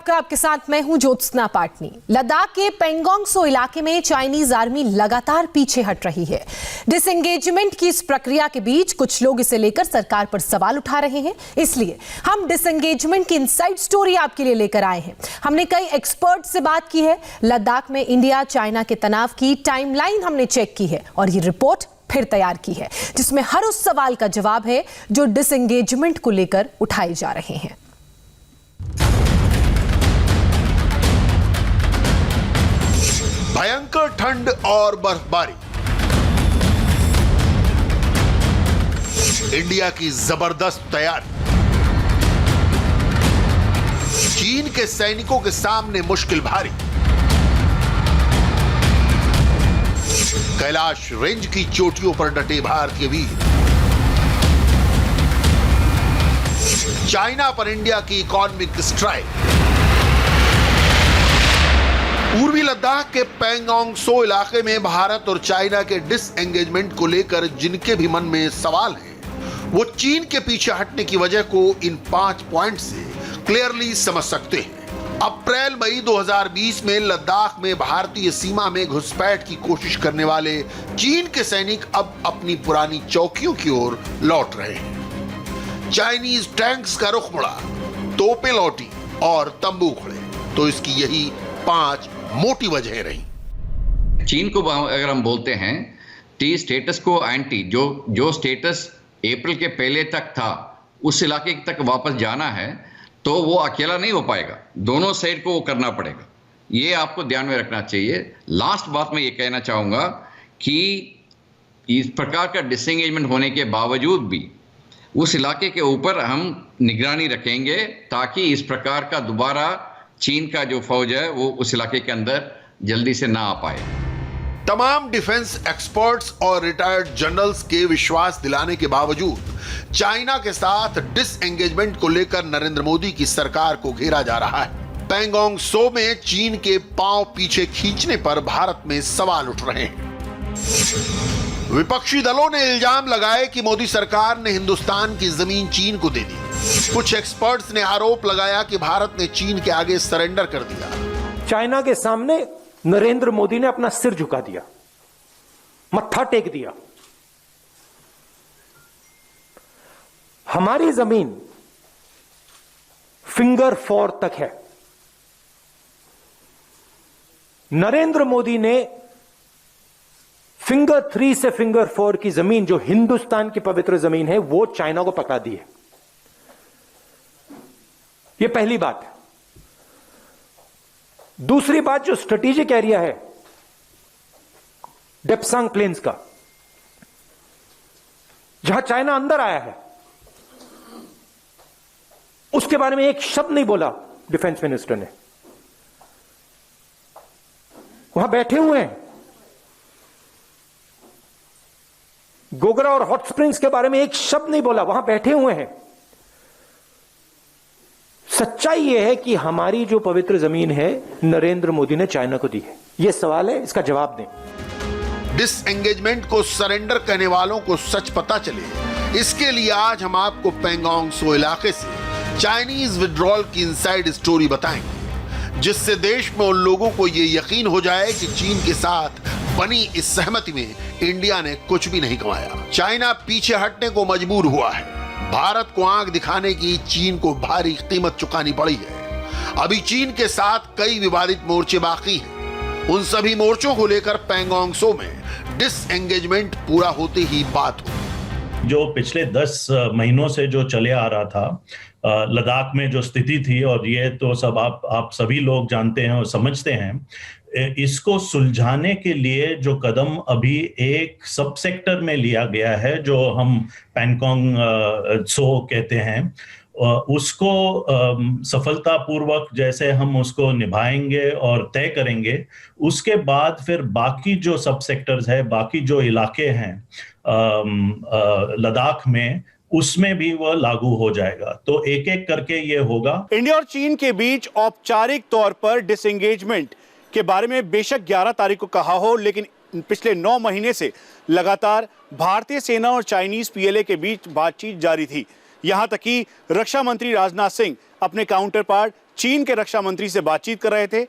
आपके साथ मैं हूं ज्योत्सना पाटनी। लद्दाख के पेंगोंग सो इलाके में चाइनीज आर्मी लगातार पीछे हट रही है। डिसएंगेजमेंट की इस प्रक्रिया के बीच कुछ लोग इसे लेकर सरकार पर सवाल उठा रहे हैं, इसलिए हम डिसएंगेजमेंट की इनसाइड स्टोरी आपके लिए लेकर आए हैं। हमने कई एक्सपर्ट से बात की है, लद्दाख में इंडिया चाइना के तनाव की टाइमलाइन हमने चेक की है और ये रिपोर्ट फिर तैयार की है, जिसमें हर उस सवाल का जवाब है जो डिसएंगेजमेंट को लेकर उठाए जा रहे हैं। भयंकर ठंड और बर्फबारी, इंडिया की जबरदस्त तैयारी, चीन के सैनिकों के सामने मुश्किल भारी, कैलाश रेंज की चोटियों पर डटे भारतीय वीर, चाइना पर इंडिया की इकोनॉमिक स्ट्राइक, पूर्वी लद्दाख के पेंगोंग सो इलाके में भारत और चाइना के डिसएंगेजमेंट को लेकर जिनके भी मन में सवाल हैं, वो चीन के पीछे हटने की वजह को इन 5 पॉइंट से क्लियरली समझ सकते हैं। अप्रैल मई 2020 में लद्दाख में भारतीय सीमा में घुसपैठ की कोशिश करने वाले चीन के सैनिक अब अपनी पुरानी चौकियों की ओर लौट रहे हैं। चाइनीज टैंक्स का रुख मुड़ा, तोपें लौटी और तंबू खड़े, तो इसकी यही 5 मोटी वजह रही। चीन को अगर हम बोलते हैं टी स्टेटस को एंटी, जो स्टेटस अप्रैल के पहले तक था उस इलाके तक वापस जाना है तो वो अकेला नहीं हो पाएगा, दोनों साइड को वो करना पड़ेगा। ये आपको ध्यान में रखना चाहिए। लास्ट बात मैं ये कहना चाहूँगा कि इस प्रकार का डिसएंगेजमेंट होने के बावजूद भी उस इलाके के ऊपर हम निगरानी रखेंगे ताकि इस प्रकार का दोबारा चीन का जो फौज है वो उस इलाके के अंदर जल्दी से ना आ पाए। तमाम डिफेंस एक्सपर्ट्स और रिटायर्ड जनरल्स के विश्वास दिलाने के बावजूद चाइना के साथ डिसएंगेजमेंट को लेकर नरेंद्र मोदी की सरकार को घेरा जा रहा है। पेंगोंग सो में चीन के पांव पीछे खींचने पर भारत में सवाल उठ रहे हैं। विपक्षी दलों ने इल्जाम लगाए कि मोदी सरकार ने हिंदुस्तान की जमीन चीन को दे दी। कुछ एक्सपर्ट्स ने आरोप लगाया कि भारत ने चीन के आगे सरेंडर कर दिया। चाइना के सामने नरेंद्र मोदी ने अपना सिर झुका दिया, मत्था टेक दिया। हमारी जमीन फिंगर 4 तक है। नरेंद्र मोदी ने फिंगर 3 से फिंगर 4 की जमीन, जो हिंदुस्तान की पवित्र जमीन है, वो चाइना को पकड़ा दी है। यह पहली बात है। दूसरी बात, जो स्ट्रेटेजिक एरिया है डेप्सांग प्लेन्स का, जहां चाइना अंदर आया है, उसके बारे में एक शब्द नहीं बोला डिफेंस मिनिस्टर ने। वहां बैठे हुए हैं। गोगरा और हॉट स्प्रिंग्स के बारे में एक शब्द नहीं बोला, वहां बैठे हुए हैं। सच्चाई यह है कि हमारी जो पवित्र जमीन है नरेंद्र मोदी ने चाइना को दी है। यह सवाल है, इसका जवाब दें। डिसएंगेजमेंट को सरेंडर कहने वालों को सच पता चले, इसके लिए आज हम आपको पेंगोंग सो इलाके से चाइनीज विड्रॉल की इनसाइड स्टोरी बताएंगे, जिससे देश में उन लोगों को यह यकीन हो जाए कि चीन के साथ बनी इस सहमति में इंडिया ने कुछ भी नहीं कमाया। चाइना पीछे हटने को मजबूर हुआ है। भारत को आंख दिखाने की चीन को भारी कीमत चुकानी पड़ी है। अभी चीन के साथ कई विवादित मोर्चे बाकी हैं। उन सभी मोर्चों को लेकर पेंगोंग सो में डिसएंगेजमेंट पूरा होते ही बात हुई। जो पिछले 10 महीनों से जो चले आ रहा था लद्दाख में जो स्थिति थी, और ये तो सब आप सभी लोग जानते हैं और समझते हैं, इसको सुलझाने के लिए जो कदम अभी एक सब सेक्टर में लिया गया है, जो हम पेंगोंग सो कहते हैं, उसको सफलतापूर्वक जैसे हम उसको निभाएंगे और तय करेंगे, उसके बाद फिर बाकी जो सब सेक्टर्स है, बाकी जो इलाके हैं लद्दाख में, उसमें भी वह लागू हो जाएगा। तो एक एक करके ये होगा। इंडिया और चीन के बीच औपचारिक तौर पर डिसएंगेजमेंट के बारे में बेशक 11 तारीख को कहा हो, लेकिन पिछले 9 महीने से लगातार भारतीय सेना और चाइनीज पीएलए के बीच बातचीत जारी थी। यहां तक कि रक्षा मंत्री राजनाथ सिंह अपने काउंटर पार्ट चीन के रक्षा मंत्री से बातचीत कर रहे थे।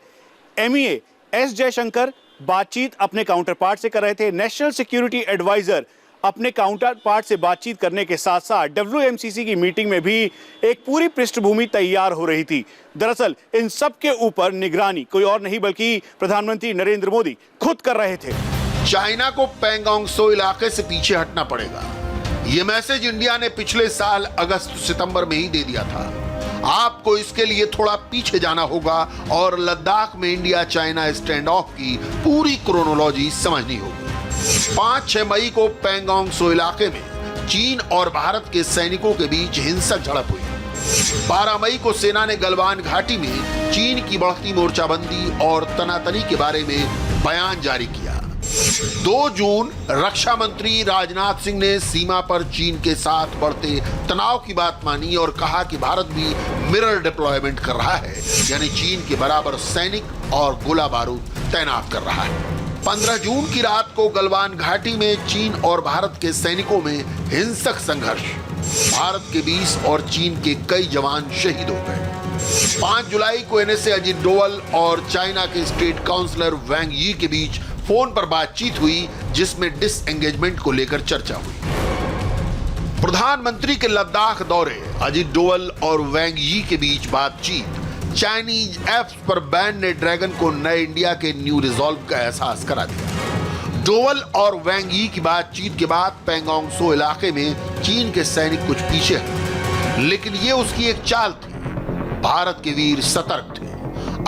MEA एस जयशंकर बातचीत अपने काउंटर पार्ट से कर रहे थे। नेशनल सिक्योरिटी एडवाइजर अपने काउंटर पार्ट से बातचीत करने के साथ साथ WMCC की मीटिंग में भी एक पूरी पृष्ठभूमि तैयार हो रही थी। दरअसल इन सब के ऊपर निगरानी कोई और नहीं बल्कि प्रधानमंत्री नरेंद्र मोदी खुद कर रहे थे। चाइना को पैंगोंग त्सो इलाके से पीछे हटना पड़ेगा। यह मैसेज इंडिया ने पिछले साल अगस्त सितंबर में ही दे दिया था। आपको इसके लिए थोड़ा पीछे जाना होगा और लद्दाख में इंडिया चाइना स्टैंड ऑफ की पूरी क्रोनोलॉजी समझनी होगी। 5-6 मई को पैंगोंग त्सो इलाके में चीन और भारत के सैनिकों के बीच हिंसक झड़प हुई। 12 मई को सेना ने गलवान घाटी में चीन की बढ़ती मोर्चाबंदी और तनातनी के बारे में बयान जारी किया। 2 जून रक्षा मंत्री राजनाथ सिंह ने सीमा पर चीन के साथ बढ़ते तनाव की बात मानी और कहा कि भारत भी मिरर डिप्लॉयमेंट कर रहा है, यानी चीन के बराबर सैनिक और गोला बारूद तैनात कर रहा है। 15 जून की रात को गलवान घाटी में चीन और भारत के सैनिकों में हिंसक संघर्ष, भारत के 20 और चीन के कई जवान शहीद हो गए। 5 जुलाई को NSA अजित डोवल और चाइना के स्टेट काउंसलर वैंग यी के बीच फोन पर बातचीत हुई, जिसमें डिसएंगेजमेंट को लेकर चर्चा हुई। प्रधानमंत्री के लद्दाख दौरे, अजित डोवल और वैंग यी के बीच बातचीत, चाइनीज ऐप्स पर बैन ने ड्रैगन को नए इंडिया के न्यू रिजॉल्व का एहसास करा दिया। डोवल और वैंग यी की बातचीत के बाद पैंगोंग त्सो इलाके में चीन के सैनिक कुछ पीछे हैं, लेकिन ये उसकी एक चाल थी। भारत के वीर सतर्क थे।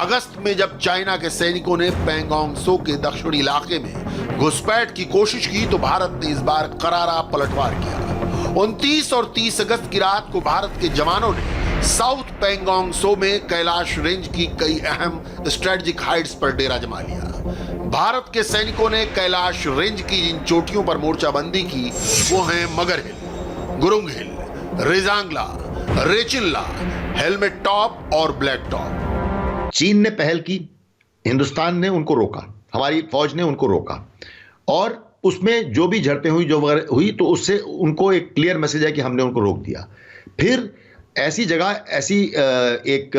अगस्त में जब चाइना के सैनिकों ने पैंगोंग त्सो के दक्षिणी इलाके में घुसपैठ की कोशिश की तो भारत ने इस बार करारा पलटवार किया। 29 और 30 अगस्त की रात को भारत के जवानों ने साउथ पैंगोंग त्सो में कैलाश रेंज की कई अहम स्ट्रेटेजिक हाइट्स पर डेरा जमा लिया। भारत के सैनिकों ने कैलाश रेंज की जिन चोटियों पर मोर्चाबंदी की वो हैं मगर हिल, गुरुंग हिल, रेजांगला, रेचिल्ला, हेलमेट टॉप और ब्लैक टॉप। चीन ने पहल की, हिंदुस्तान ने उनको रोका, हमारी फौज ने उनको रोका और उसमें जो भी झड़पें हुई हुई तो उससे उनको एक क्लियर मैसेज है कि हमने उनको रोक दिया। फिर ऐसी जगह ऐसी एक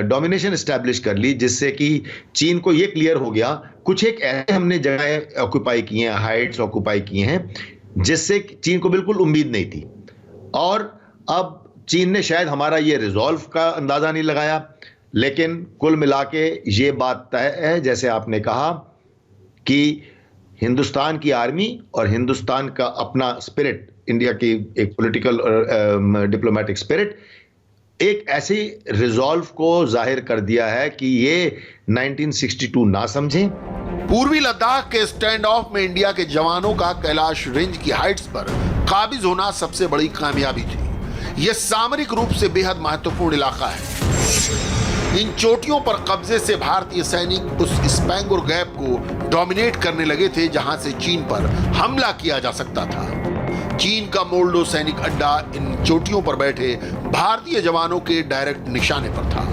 डोमिनेशन एस्टैब्लिश कर ली जिससे कि चीन को ये क्लियर हो गया, कुछ एक ऐसे हमने जगह ऑक्यूपाई की हैं, हाइट्स ऑक्यूपाई किए हैं जिससे चीन को बिल्कुल उम्मीद नहीं थी। और अब चीन ने शायद हमारा ये रिजॉल्व का अंदाजा नहीं लगाया, लेकिन कुल मिला के ये बात तय है, जैसे आपने कहा, कि हिंदुस्तान की आर्मी और हिंदुस्तान का अपना स्पिरिट, इंडिया की एक पॉलिटिकल और डिप्लोमेटिक स्पिरिट एक ऐसी रिजॉल्व को जाहिर कर दिया है कि ये 1962 ना समझें। पूर्वी लद्दाख के स्टैंड ऑफ में इंडिया के जवानों का कैलाश रेंज की हाइट्स पर काबिज होना सबसे बड़ी कामयाबी थी। यह सामरिक रूप से बेहद महत्वपूर्ण इलाका है। इन चोटियों पर कब्जे से भारतीय सैनिक उस स्पैंगुर गैप को डोमिनेट करने लगे थे जहां से चीन पर हमला किया जा सकता था। चीन का मोल्डो सैनिक अड्डा इन चोटियों पर बैठे भारतीय जवानों के डायरेक्ट निशाने पर था।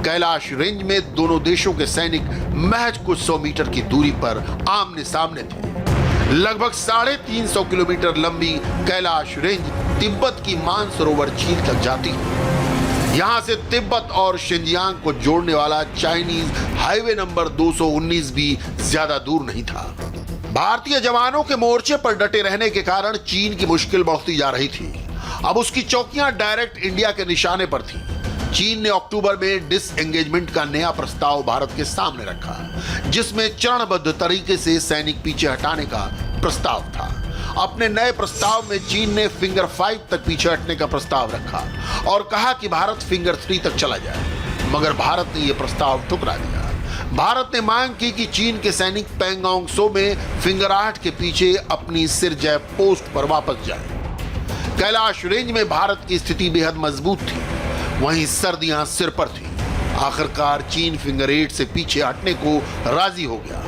कैलाश रेंज में दोनों देशों के सैनिक महज कुछ 100 मीटर की दूरी पर आमने सामने थे। लगभग 350 किलोमीटर लंबी कैलाश रेंज तिब्बत की मानसरोवर झील तक जाती है। यहां से तिब्बत और शिनजियांग को जोड़ने वाला चाइनीज हाईवे नंबर 219 भी ज्यादा दूर नहीं था। भारतीय जवानों के मोर्चे पर डटे रहने के कारण चीन की मुश्किल बढ़ती जा रही थी। अब उसकी चौकियां डायरेक्ट इंडिया के निशाने पर थीं। चीन ने अक्टूबर में डिसएंगेजमेंट का नया प्रस्ताव भारत के सामने रखा, जिसमें चरणबद्ध तरीके से सैनिक पीछे हटाने का प्रस्ताव था। अपने नए प्रस्ताव में चीन ने फिंगर 5 तक पीछे हटने का प्रस्ताव रखा और कहा कि भारत फिंगर 3 तक चला जाए, मगर भारत ने यह प्रस्ताव ठुकरा दिया। भारत ने मांग की कि चीन के सैनिक पैंगोंग त्सो में फिंगर 8 के पीछे अपनी सिरजय पोस्ट पर वापस जाएं। कैलाश रेंज में भारत की स्थिति बेहद मजबूत थी, वहीं सर्दियां सिर पर थी। आखिरकार चीन फिंगर 8 से पीछे हटने को राजी हो गया।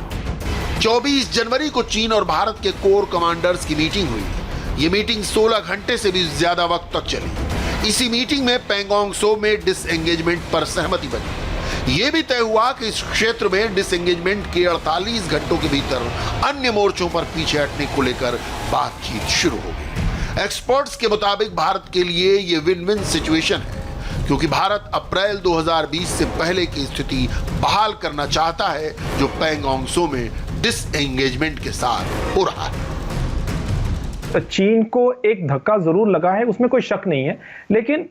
24 जनवरी को चीन और भारत के कोर कमांडर्स की मीटिंग हुई। ये मीटिंग 16 घंटे से भी ज्यादा वक्त तक चली। इसी मीटिंग में पैंगोंग त्सो में डिसएंगेजमेंट पर सहमति बनी। यह भी तय हुआ कि इस क्षेत्र में डिसएंगेजमेंट के 48 घंटों के भीतर अन्य मोर्चों पर पीछे हटने को लेकर बातचीत शुरू हो गई। एक्सपर्ट्स के मुताबिक भारत के लिए यह विन विन सिचुएशन है, क्योंकि भारत अप्रैल 2020 से पहले की स्थिति बहाल करना चाहता है जो पैंगोंग त्सो में डिसएंगेजमेंट के साथ हो रहा है। चीन को एक धक्का जरूर लगा है, उसमें कोई शक नहीं है, लेकिन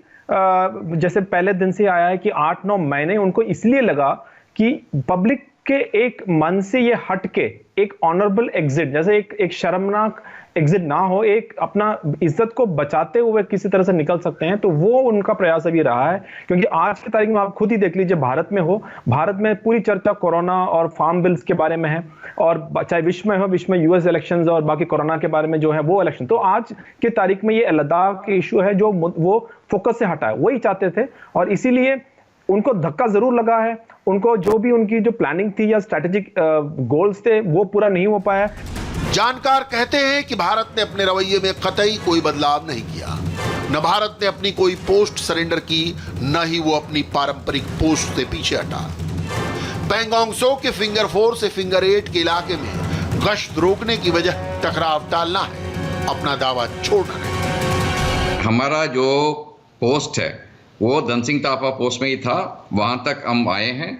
जैसे पहले दिन से आया है कि 8-9 महीने उनको इसलिए लगा कि पब्लिक के एक मन से ये हट के एक ऑनरेबल एग्जिट, जैसे एक शर्मनाक एग्जिट ना हो, एक अपना इज्जत को बचाते हुए किसी तरह से निकल सकते हैं, तो वो उनका प्रयास अभी रहा है। क्योंकि आज की तारीख में आप खुद ही देख लीजिए, भारत में पूरी चर्चा कोरोना और फार्म बिल्स के बारे में है, और चाहे विश्व में हो, विश्व में यूएस इलेक्शंस और बाकी कोरोना के बारे में जो है वो इलेक्शन, तो आज की तारीख में ये लद्दाख इशू है जो वो फोकस से हटा है, वही चाहते थे, और इसीलिए उनको धक्का जरूर लगा है। उनको जो भी उनकी जो प्लानिंग थी या स्ट्रेटेजिक गोल्स थे वो पूरा नहीं हो पाया। जानकार कहते हैं कि भारत ने अपने रवैये में कतई कोई बदलाव नहीं किया। न भारत ने अपनी कोई पोस्ट सरेंडर की, न ही वो अपनी पारंपरिक पोस्ट से पीछे हटा। पैंगोंग त्सो के फिंगर 4 से फिंगर 8 के इलाके में गश्त रोकने की वजह टकराव टालना है, अपना दावा छोड़ना है। हमारा जो पोस्ट है वो धनसिंह ताफा पोस्ट में ही था, वहां तक हम आए हैं।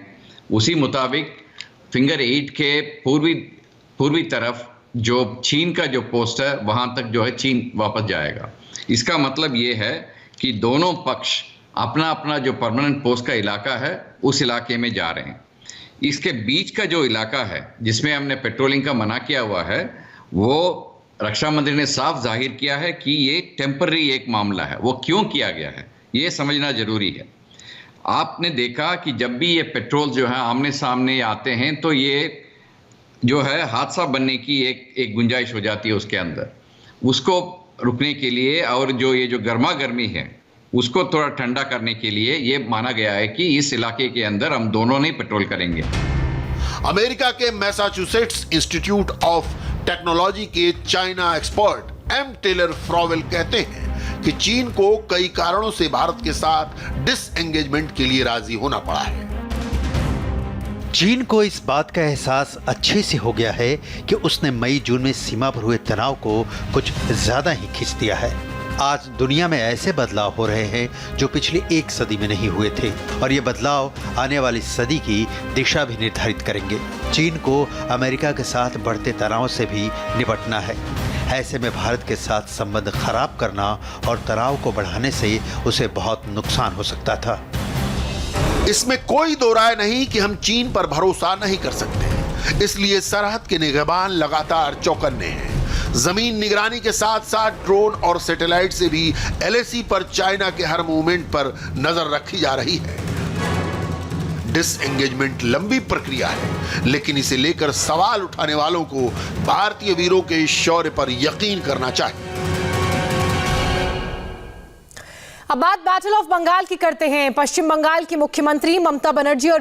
उसी मुताबिक फिंगर 8 के पूर्वी तरफ जो चीन का जो पोस्ट है वहां तक जो है चीन वापस जाएगा। इसका मतलब ये है कि दोनों पक्ष अपना अपना जो परमानेंट पोस्ट का इलाका है उस इलाके में जा रहे हैं। इसके बीच का जो इलाका है जिसमें हमने पेट्रोलिंग का मना किया हुआ है, वो रक्षा मंत्री ने साफ जाहिर किया है कि ये टेम्पररी एक मामला है। वो क्यों किया गया है ये समझना जरूरी है। आपने देखा कि जब भी ये पेट्रोल जो है आमने सामने आते हैं तो ये जो है हादसा बनने की एक गुंजाइश हो जाती है उसके अंदर। उसको रुकने के लिए और ये जो गर्मा गर्मी है उसको थोड़ा ठंडा करने के लिए ये माना गया है कि इस इलाके के अंदर हम दोनों नहीं पेट्रोल करेंगे। अमेरिका के मैसाचुसेट्स इंस्टीट्यूट ऑफ टेक्नोलॉजी के China expert M Taylor Fravel कहते हैं कि चीन को कई कारणों से भारत के साथ डिसएंगेजमेंट के लिए राजी होना पड़ा है। चीन को इस बात का एहसास अच्छे से हो गया है कि उसने मई जून में सीमा पर हुए तनाव को कुछ ज्यादा ही खींच दिया है। आज दुनिया में ऐसे बदलाव हो रहे हैं जो पिछली 1 सदी में नहीं हुए थे, और ये बदलाव आने वाली सदी की दिशा भी निर्धारित करेंगे। चीन को अमेरिका के साथ बढ़ते तनाव से भी निपटना है। ऐसे में भारत के साथ संबंध खराब करना और तनाव को बढ़ाने से उसे बहुत नुकसान हो सकता था। इसमें कोई दो राय नहीं कि हम चीन पर भरोसा नहीं कर सकते, इसलिए सरहद के निगहबान लगातार चौकन्ने हैं। जमीन निगरानी के साथ साथ ड्रोन और सैटेलाइट से भी एलएसी पर चाइना के हर मूवमेंट पर नजर रखी जा रही है। डिसएंगेजमेंट लंबी प्रक्रिया है, लेकिन इसे लेकर सवाल उठाने वालों को भारतीय वीरों के शौर्य पर यकीन करना चाहिए। अब बात बैटल ऑफ बंगाल की करते हैं। पश्चिम बंगाल की मुख्यमंत्री ममता बनर्जी और